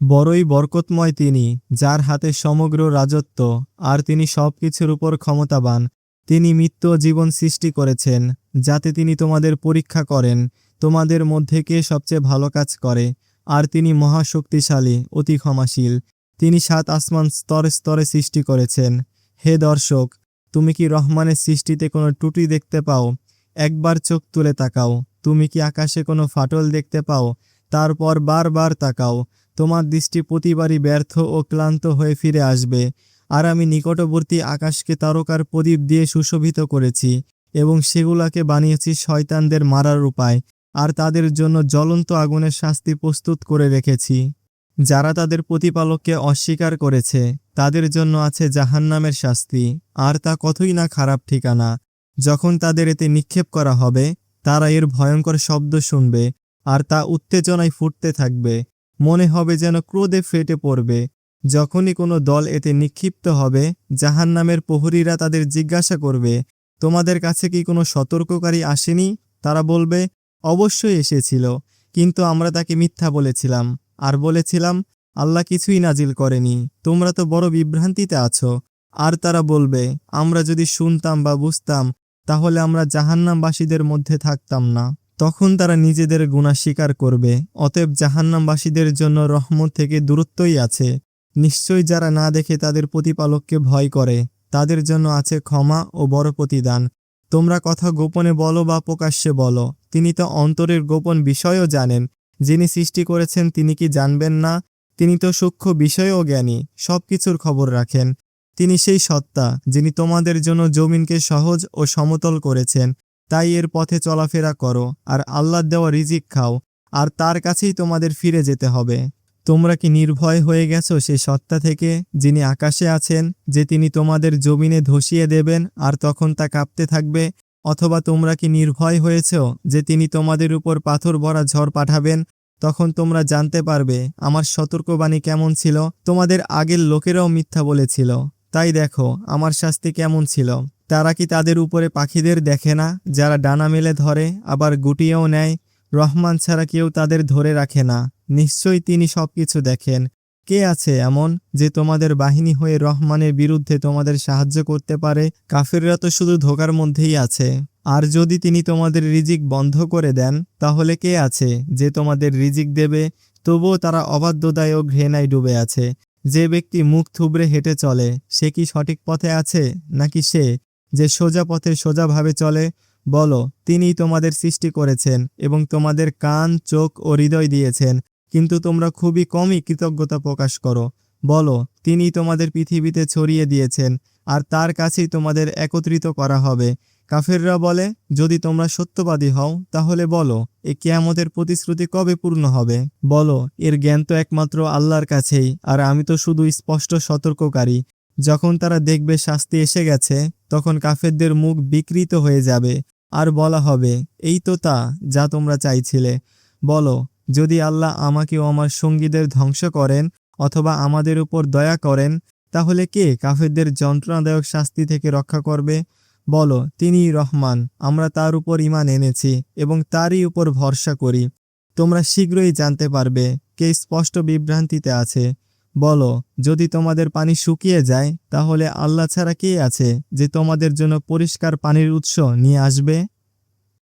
বড়ই বরকতময় তিনি, যার হাতে সমগ্র রাজত্ব, আর তিনি সবকিছুর উপর ক্ষমতাবান। তিনি মৃত্যু ও জীবন সৃষ্টি করেছেন, যাতে তিনি তোমাদের পরীক্ষা করেন, তোমাদের মধ্যে কে সবচেয়ে ভালো কাজ করে। আর তিনি মহাশক্তিশালী, অতি ক্ষমাশীল। তিনি 7 আসমান স্তরে স্তরে সৃষ্টি করেছেন। হে দর্শক, তুমি কি রহমানের সৃষ্টিতে কোনো ত্রুটি দেখতে পাও? একবার চোখ তুলে তাকাও। তুমি কি আকাশে কোনো ফাটল দেখতে পাও? তারপর বারবার তাকাও। তোমার দৃষ্টি প্রতিবারই ব্যর্থ ও ক্লান্ত হয়ে ফিরে আসবে। আর আমি নিকটবর্তী আকাশকে তারকার প্রদীপ দিয়ে সুশোভিত করেছি, এবং সেগুলাকে বানিয়েছি শয়তানদের মারার উপায়, আর তাদের জন্য জ্বলন্ত আগুনের শাস্তি প্রস্তুত করে রেখেছি। যারা তাদের প্রতিপালককে অস্বীকার করেছে, তাদের জন্য আছে জাহান্নামের শাস্তি, আর তা কতই না খারাপ ঠিকানা। যখন তাদের এতে নিক্ষেপ করা হবে, তারা এর ভয়ঙ্কর শব্দ শুনবে, আর তা উত্তেজনায় ফুটতে থাকবে। মনে হবে যেন ক্রোধে ফেটে পড়বে। যখনই কোনো দল এতে নিক্ষিপ্ত হবে, জাহান্নামের প্রহরীরা তাদের জিজ্ঞাসা করবে, তোমাদের কাছে কি কোনো সতর্ককারী আসেনি? তারা বলবে, অবশ্যই এসেছিল, কিন্তু আমরা তাকে মিথ্যা বলেছিলাম, আর বলেছিলাম, আল্লাহ কিছুই নাজিল করেনি, তোমরা তো বড় বিভ্রান্তিতে আছো। আর তারা বলবে, আমরা যদি শুনতাম বা বুঝতাম, তাহলে আমরা জাহান্নামবাসীদের মধ্যে থাকতাম না। তখন তারা নিজেদের গুনাহ স্বীকার করবে। অতএব জাহান্নামবাসীদের জন্য রহমত থেকে দূরত্বই আছে। নিশ্চয়ই যারা না দেখে তাদের প্রতিপালককে ভয় করে, তাদের জন্য আছে ক্ষমা ও বড় প্রতিদান। তোমরা কথা গোপনে বলো বা প্রকাশ্যে বলো, তিনি তো অন্তরের গোপন বিষয়ও জানেন। যিনি সৃষ্টি করেছেন তিনি কি জানবেন না? তিনি তো সূক্ষ্ম বিষয়েও জ্ঞানী, সবকিছুর খবর রাখেন। তিনি সেই সত্তা, যিনি তোমাদের জন্য জমিনকে সহজ ও সমতল করেছেন। তাই এর পথে চলাফেরা করো, আর আল্লাহর দেওয়া রিজিক খাও, আর তার কাছেই তোমাদের ফিরে যেতে হবে। তোমরা কি নির্ভয় হয়ে গেছো সেই সত্তা থেকে, যিনি আকাশে আছেন, যে তিনি তোমাদের জমিনে ধসিয়ে দেবেন আর তখন তা কাঁপতে থাকবে? অথবা তোমরা কি নির্ভয় হয়েছ যে তিনি তোমাদের উপর পাথর ভরা ঝড় পাঠাবেন? তখন তোমরা জানতে পারবে আমার সতর্কবাণী কেমন ছিল। তোমাদের আগের লোকেরাও মিথ্যা বলেছিল, তাই দেখো আমার শাস্তি কেমন ছিল। তারা কি তাদের উপরে পাখিদের দেখে না, যারা ডানা মেলে ধরে, আবার গুটিয়েও নেয়? রহমান ছাড়া কেউ তাদের ধরে রাখে না। নিশ্চয়ই তিনি সবকিছু দেখেন। কে আছে এমন যে তোমাদের বাহিনী হয়ে রহমানের বিরুদ্ধে তোমাদের সাহায্য করতে পারে? কাফেররা তো শুধু ধোঁকার মধ্যেই আছে। আর যদি তিনি তোমাদের রিজিক বন্ধ করে দেন, তাহলে কে আছে যে তোমাদের রিজিক দেবে? তবুও তারা অবাধ্যতায় ও ঘৃণায় ডুবে আছে। যে ব্যক্তি মুখ থুবড়ে হেঁটে চলে, সে কি সঠিক পথে আছে, নাকি সে যে সোজা পথে সোজাভাবে চলে? বলো, তিনিই তোমাদের সৃষ্টি করেছেন এবং তোমাদের কান, চোখ ও হৃদয় দিয়েছেন, কিন্তু তোমরা খুবই কমই কৃতজ্ঞতা প্রকাশ করো। বলো, তিনিই তোমাদের পৃথিবীতে ছড়িয়ে দিয়েছেন, আর তার কাছেই তোমাদের একত্রিত করা হবে। কাফেররা বলে, যদি তোমরা সত্যবাদী হও, তাহলে বলো, এ কিয়ামতের প্রতিশ্রুতি কবে পূর্ণ হবে? বলো, এর জ্ঞান তো একমাত্র আল্লাহর কাছেই, আর আমি তো শুধু স্পষ্ট সতর্ককারী। যখন তারা দেখবে শাস্তি এসে গেছে, তখন কাফেরদের মুখ বিকৃত হয়ে যাবে, আর বলা হবে, এই তো তা যা তোমরা চাইছিলে। বলো, যদি আল্লাহ আমাকে ও আমার সঙ্গীদের ধ্বংস করেন, অথবা আমাদের উপর দয়া করেন, তাহলে কে কাফেরদের যন্ত্রণাদায়ক শাস্তি থেকে রক্ষা করবে? বলো, তিনিই রহমান, আমরা তার উপর ঈমান এনেছি এবং তারই উপর ভরসা করি। তোমরা শীঘ্রই জানতে পারবে কে স্পষ্ট বিভ্রান্তিতে আছে। বলো, যদি তোমাদের পানি শুকিয়ে যায়, তাহলে আল্লাহ ছাড়া কে আছে যে তোমাদের জন্য পরিষ্কার পানির উৎস নিয়ে আসবে?